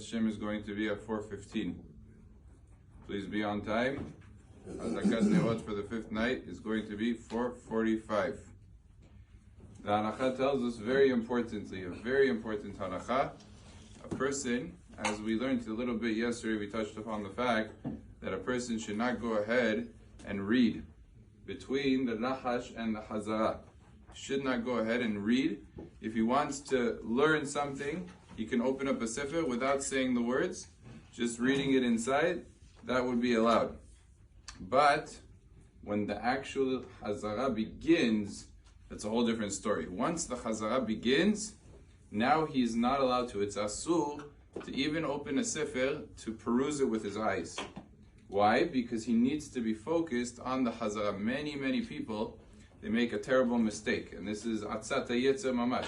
Hashem is going to be at 4:15. Please be on time. Hazakat Neot for the 5th night is going to be 4:45. The Halacha tells us very importantly, a very important Halacha. A person, as we learned a little bit yesterday, we touched upon the fact that a person should not go ahead and read between the Nahash and the Chazara. Should not go ahead and read. If he wants to learn something, he can open up a sefer without saying the words, just reading it inside. That would be allowed. But when the actual Chazara begins, that's a whole different story. Once the Chazara begins, now he's not allowed to. It's asur to even open a sefer to peruse it with his eyes. Why? Because he needs to be focused on the Chazara. Many people, they make a terrible mistake. And this is Atzat HaYetzer Mamash.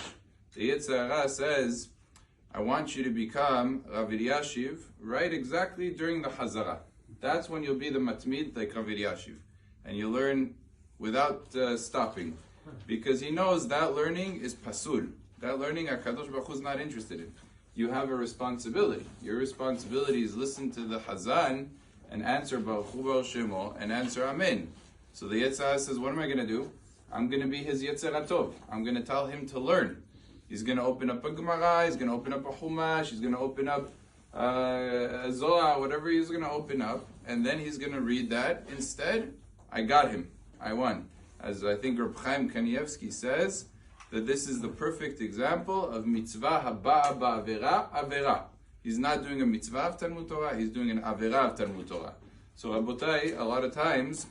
The Yetzer Hara says, I want you to become Rav Elyashiv right exactly during the Chazara. That's when you'll be the Matmid like Rav Elyashiv. And you learn without stopping. Because he knows that learning is pasul. That learning HaKadosh Baruch Hu is not interested in. You have a responsibility. Your responsibility is listen to the Hazan and answer Baruch Hu Baruch Shemo and answer Amen. So the Yetzer Hara says, what am I going to do? I'm going to be his Yetzer Hatov. I'm going to tell him to learn. He's going to open up a Gemara, he's going to open up a Chumash, he's going to open up a Zohar, whatever he's going to open up, and then he's going to read that. Instead, I got him. I won. As I think Reb Chaim Kanievsky says, that this is the perfect example of mitzvah haba'a ba'avera avera. He's not doing a mitzvah of Talmud Torah, he's doing an avera of Talmud Torah. So Rabotai, a lot of times,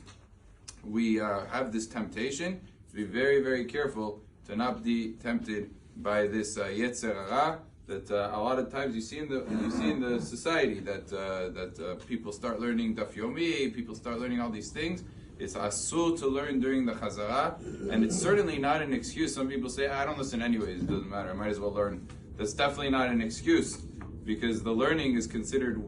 we have this temptation to be very careful to not be tempted by this Yetzer Hara that a lot of times you see in the society that people start learning Daf Yomi, people start learning all these things. It's asur to learn during the Chazara, and it's certainly not an excuse. Some people say, I don't listen anyways, it doesn't matter, I might as well learn. That's definitely not an excuse, because the learning is considered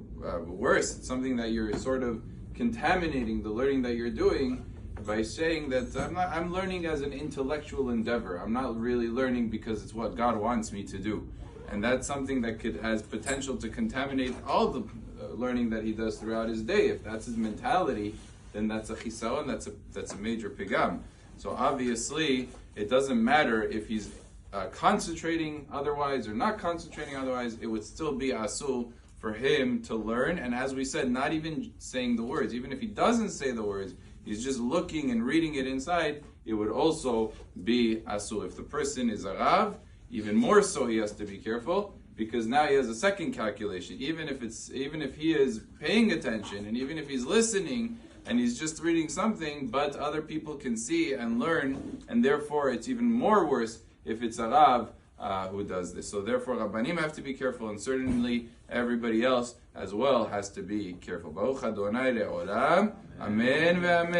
worse. It's something that you're sort of contaminating the learning that you're doing by saying that I'm learning as an intellectual endeavor. I'm not really learning because it's what God wants me to do. And that's something that has potential to contaminate all the learning that he does throughout his day. If that's his mentality, then that's a chisaron, that's a major pigam. So obviously, it doesn't matter if he's concentrating otherwise or not concentrating otherwise, it would still be asur for him to learn. And as we said, not even saying the words, even if he doesn't say the words, he's just looking and reading it inside, it would also be asur. If the person is a Rav, even more so he has to be careful, because now he has a second calculation. Even if he is paying attention, and even if he's listening, and he's just reading something, but other people can see and learn, and therefore it's even more worse if it's a Rav who does this. So therefore Rabbanim have to be careful, and certainly everybody else as well has to be careful. Baruch Adonai le'olam. Amen ve'amen.